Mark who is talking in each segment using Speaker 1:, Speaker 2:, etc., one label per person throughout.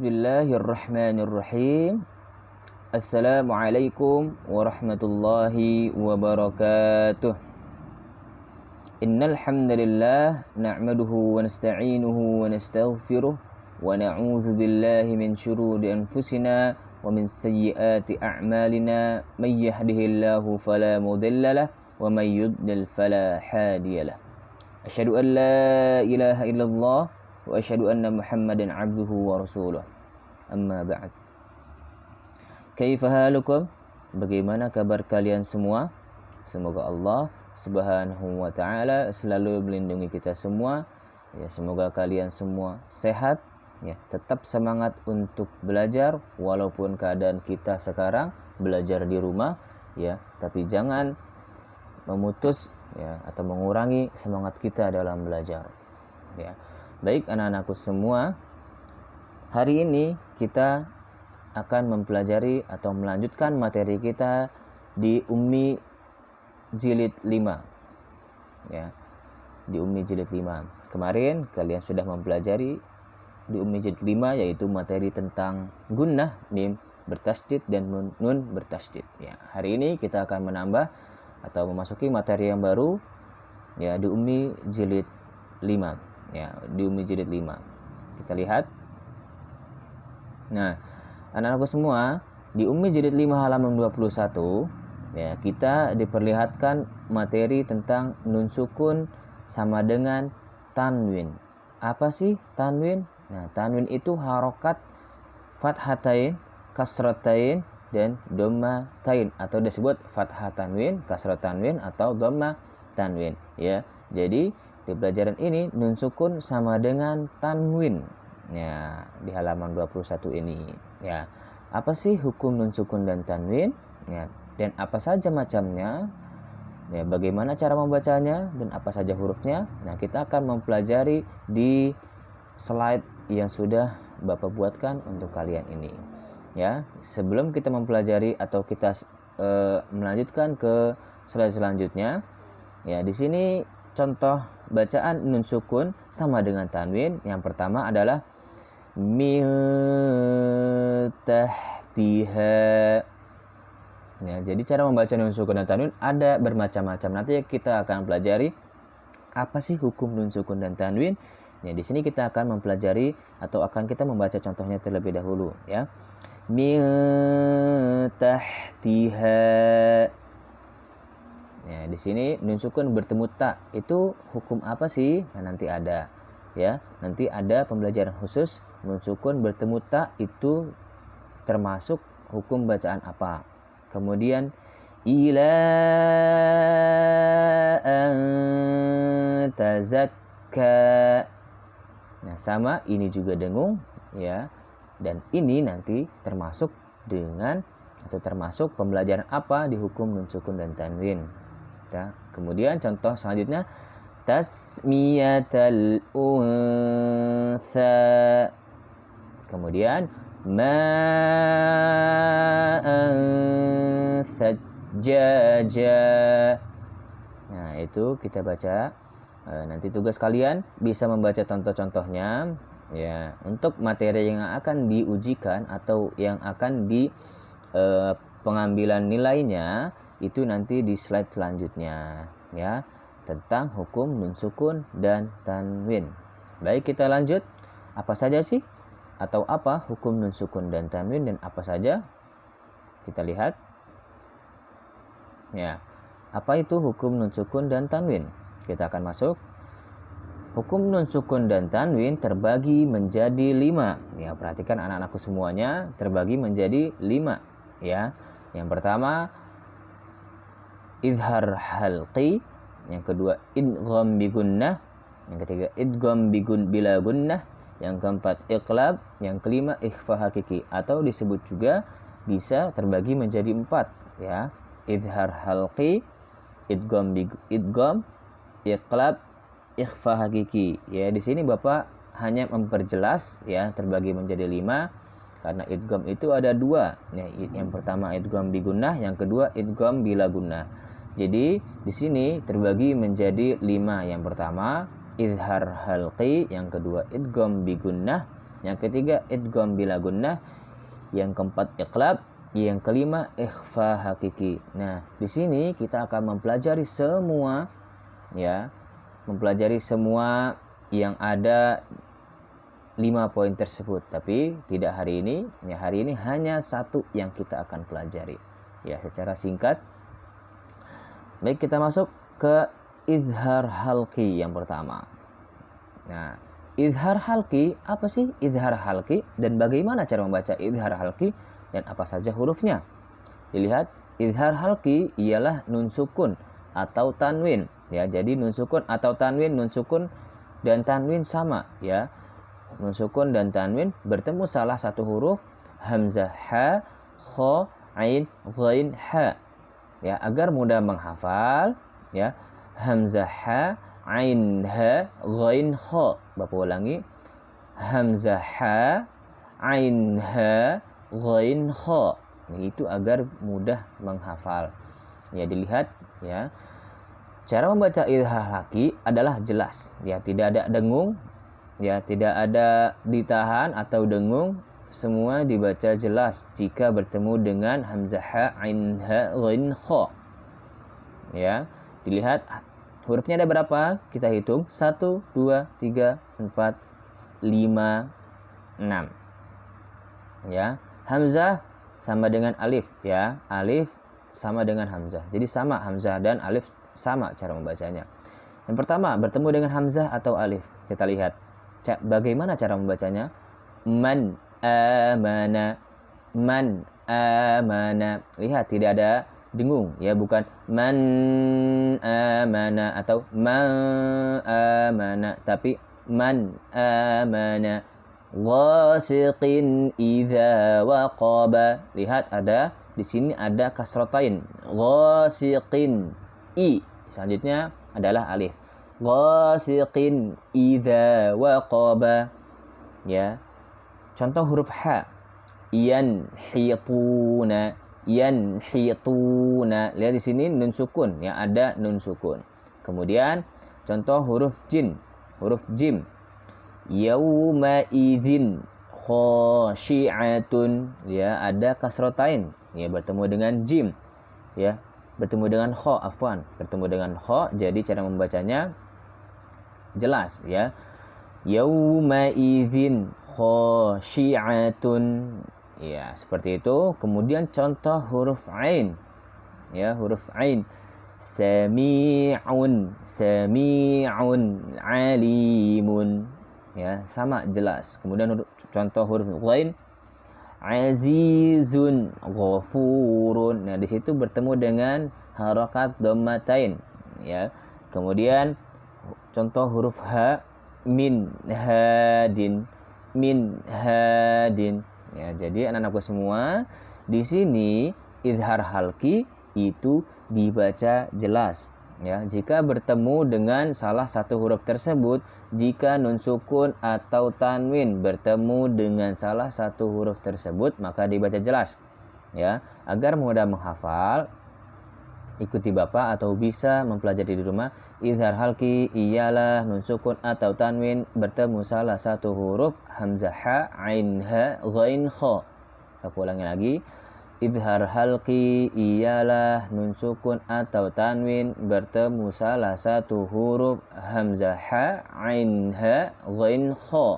Speaker 1: Bismillahirrahmanirrahim. Assalamualaikum warahmatullahi wabarakatuh. Innal hamdalillah nahmaduhu wa nasta'inuhu wa nastaghfiruh wa na'udzu billahi min shururi anfusina wa min sayyiati a'malina. May yahdihillahu fala mudhillalah wa may yudlil fala hadiyalah. Asyhadu an la ilaha illallah wa asyhadu anna Muhammadan abduhu wa rasuluh. Amma ba'd. Kaifa halukum? Bagaimana kabar kalian semua? Semoga Allah Subhanahu wa taala selalu melindungi kita semua. Ya, semoga kalian semua sehat, ya, tetap semangat untuk belajar walaupun keadaan kita sekarang belajar di rumah, ya, tapi jangan memutus, ya, atau mengurangi semangat kita dalam belajar, ya. Baik anak-anakku semua, hari ini kita akan mempelajari atau melanjutkan materi kita di Ummi Jilid 5. Ya, di Ummi Jilid 5. Kemarin kalian sudah mempelajari di Ummi Jilid 5 yaitu materi tentang gunnah, mim bertasydid dan nun bertasydid. Ya, hari ini kita akan menambah atau memasuki materi yang baru, ya, di Ummi Jilid 5. Ya, di Ummi Jilid 5. Kita lihat. Nah, anak-anakku semua, di Ummi Jilid 5 halaman 21, ya, kita diperlihatkan materi tentang nun sukun sama dengan tanwin. Apa sih tanwin? Nah, tanwin itu harokat fathatain, kasratain, dan dhammatain, atau disebut fathah tanwin, kasrah tanwin, atau dhamma tanwin, ya. Jadi di pelajaran ini nun sukun sama dengan tanwin, ya, di halaman 21 ini, ya. Apa sih hukum nun sukun dan tanwin, ya, dan apa saja macamnya, ya, bagaimana cara membacanya dan apa saja hurufnya. Nah, kita akan mempelajari di slide yang sudah Bapak buatkan untuk kalian ini, ya. Sebelum kita mempelajari atau kita melanjutkan ke slide selanjutnya, ya, di sini contoh bacaan nun sukun sama dengan tanwin. Yang pertama adalah min tahtiha. Ya, jadi cara membaca nun sukun dan tanwin ada bermacam-macam. Nanti kita akan pelajari apa sih hukum nun sukun dan tanwin. Ya, di sini kita akan mempelajari atau akan kita membaca contohnya terlebih dahulu, ya. Min tahtiha. Ya, di sini nun sukun bertemu ta itu hukum apa sih? Nah, nanti ada, ya. Nanti ada pembelajaran khusus nun sukun bertemu ta itu termasuk hukum bacaan apa. Kemudian ila antazakka. Nah, sama ini juga dengung, ya. Dan ini nanti termasuk dengan atau termasuk pembelajaran apa di hukum nun sukun dan tanwin. Ya. Kemudian contoh selanjutnya tasmiyatal untha. Kemudian ma'an sajjaja. Nah, itu kita baca. Nanti tugas kalian bisa membaca contoh-contohnya, ya, untuk materi yang akan diujikan atau yang akan di pengambilan nilainya itu nanti di slide selanjutnya, ya, tentang hukum nun sukun dan tanwin. Baik, kita lanjut. Apa saja sih atau apa hukum nun sukun dan tanwin dan apa saja? Kita lihat. Ya. Apa itu hukum nun sukun dan tanwin? Kita akan masuk. Hukum nun sukun dan tanwin terbagi menjadi 5. Ya, perhatikan anak-anakku semuanya, terbagi menjadi 5, ya. Yang pertama izhar halqi, yang kedua idgham bi gunnah, yang ketiga idgham bila gunnah, yang keempat iqlab, yang kelima ikhfa hakiki, atau disebut juga bisa terbagi menjadi 4, ya. Izhar halqi, idgham, iqlab, ikhfa hakiki. Ya, di sini Bapak hanya memperjelas, ya, terbagi menjadi 5 karena idgham itu ada 2. Ya, yang pertama idgham bi gunnah, yang kedua idgham bila gunnah. Jadi di sini terbagi menjadi 5. Yang pertama izhar halqi, yang kedua idgham bi gunnah, yang ketiga idgham bila gunnah, yang keempat iqlab, yang kelima ikhfa hakiki. Nah, di sini kita akan mempelajari semua yang ada 5 poin tersebut, tapi tidak hari ini. Ya, hari ini hanya satu yang kita akan pelajari. Ya, secara singkat. Baik, kita masuk ke izhar halqi yang pertama. Nah, izhar halqi, apa sih izhar halqi dan bagaimana cara membaca izhar halqi dan apa saja hurufnya? Dilihat, izhar halqi ialah nun sukun atau tanwin. Ya, jadi nun sukun atau tanwin, nun sukun dan tanwin sama, ya. Nun sukun dan tanwin bertemu salah satu huruf hamzah ha, kha, ain, ghain, ha. Ya, agar mudah menghafal, ya. Hamzah ha, ain ha, ghain kha. Bapak ulangi. Hamzah ha, ain ha, ghain kha. Itu agar mudah menghafal. Ya, dilihat, ya. Cara membaca izhar halqi adalah jelas, ya, tidak ada dengung, ya, tidak ada ditahan atau dengung, semua dibaca jelas jika bertemu dengan hamzah ha, ain ha, ghain kha. Ya, dilihat hurufnya ada berapa? Kita hitung 1 2 3 4 5 6. Ya, hamzah sama dengan alif, ya. Alif sama dengan hamzah. Jadi sama hamzah dan alif, sama cara membacanya. Yang pertama, bertemu dengan hamzah atau alif. Kita lihat bagaimana cara membacanya. Man amana, man amana. Lihat, tidak ada dengung, ya, bukan man amana atau ma amana, tapi man amana. Ghasiqin idza waqaba. Lihat, ada di sini ada kasrotain. Ghasiqin, i. Selanjutnya adalah alif. Ghasiqin idza waqaba. Ya. Contoh huruf ha. Yanhituna, yanhituna. Lihat di sini nun sukun, ya, ada nun sukun. Kemudian contoh huruf jim, huruf jim. Yauma idzin khashi'atun, ya, ada kasrotain, ya, bertemu dengan jim, ya, bertemu dengan kha, afwan, bertemu dengan kha, jadi cara membacanya jelas, ya. Yauma idzin khashi'atun, ya, seperti itu. Kemudian contoh huruf ain, ya, huruf ain. Sami'un, sami'un, alimun, ya, sama jelas. Kemudian contoh huruf ghain. Azizun, ghafurun. Nah, di situ bertemu dengan harakat dhammatain, ya. Kemudian contoh huruf ha. Min hadin, min hadin. Ya, jadi anak-anakku semua, di sini izhar halqi itu dibaca jelas, ya. Jika bertemu dengan salah satu huruf tersebut, jika nun sukun atau tanwin bertemu dengan salah satu huruf tersebut, maka dibaca jelas, ya, agar mudah menghafal. Ikuti Bapak atau bisa mempelajari di rumah. Izhar halqi ialah nun sukun atau tanwin bertemu salah satu huruf hamzah ha, ain ha, ghain kha. Aku ulangi lagi. Izhar halqi ialah nun sukun atau tanwin bertemu salah satu huruf hamzah ha, ain ha, ghain kha.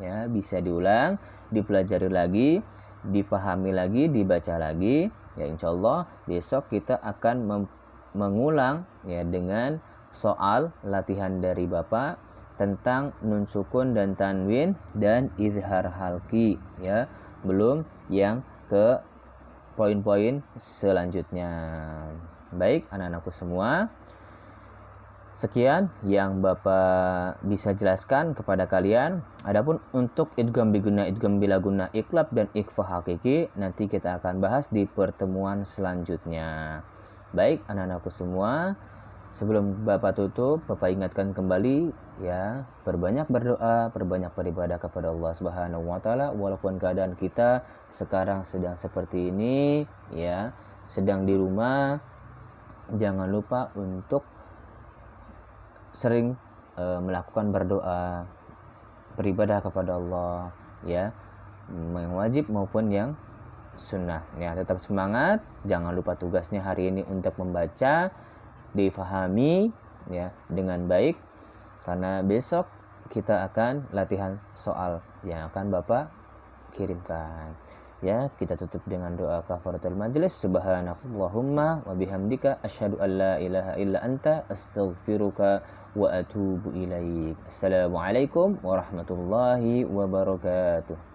Speaker 1: Ya, bisa diulang, dipelajari lagi, dipahami lagi, dibaca lagi. Ya, insyaallah besok kita akan mengulang, ya, dengan soal latihan dari Bapak tentang nun sukun dan tanwin dan izhar halqi, ya. Belum yang ke poin-poin selanjutnya. Baik, anak-anakku semua, sekian yang Bapak bisa jelaskan kepada kalian. Adapun untuk idgham bigunnah, idgham bila gunnah, iqlab dan ikhfa hakiki nanti kita akan bahas di pertemuan selanjutnya. Baik, anak-anakku semua, sebelum Bapak tutup, Bapak ingatkan kembali, ya, perbanyak berdoa, perbanyak beribadah kepada Allah Subhanahu wa taala walaupun keadaan kita sekarang sedang seperti ini, ya, sedang di rumah. Jangan lupa untuk sering melakukan berdoa, beribadah kepada Allah, ya, yang wajib maupun yang sunnah. Ya, tetap semangat, jangan lupa tugasnya hari ini untuk membaca, difahami ya dengan baik, karena besok kita akan latihan soal yang akan Bapak kirimkan. Ya, kita tutup dengan doa kafaratul majlis. Subhanakallahumma wa bihamdika asyhadu an la ilaha illa anta astaghfiruka wa atubu ilaik. Assalamualaikum warahmatullahi wabarakatuh.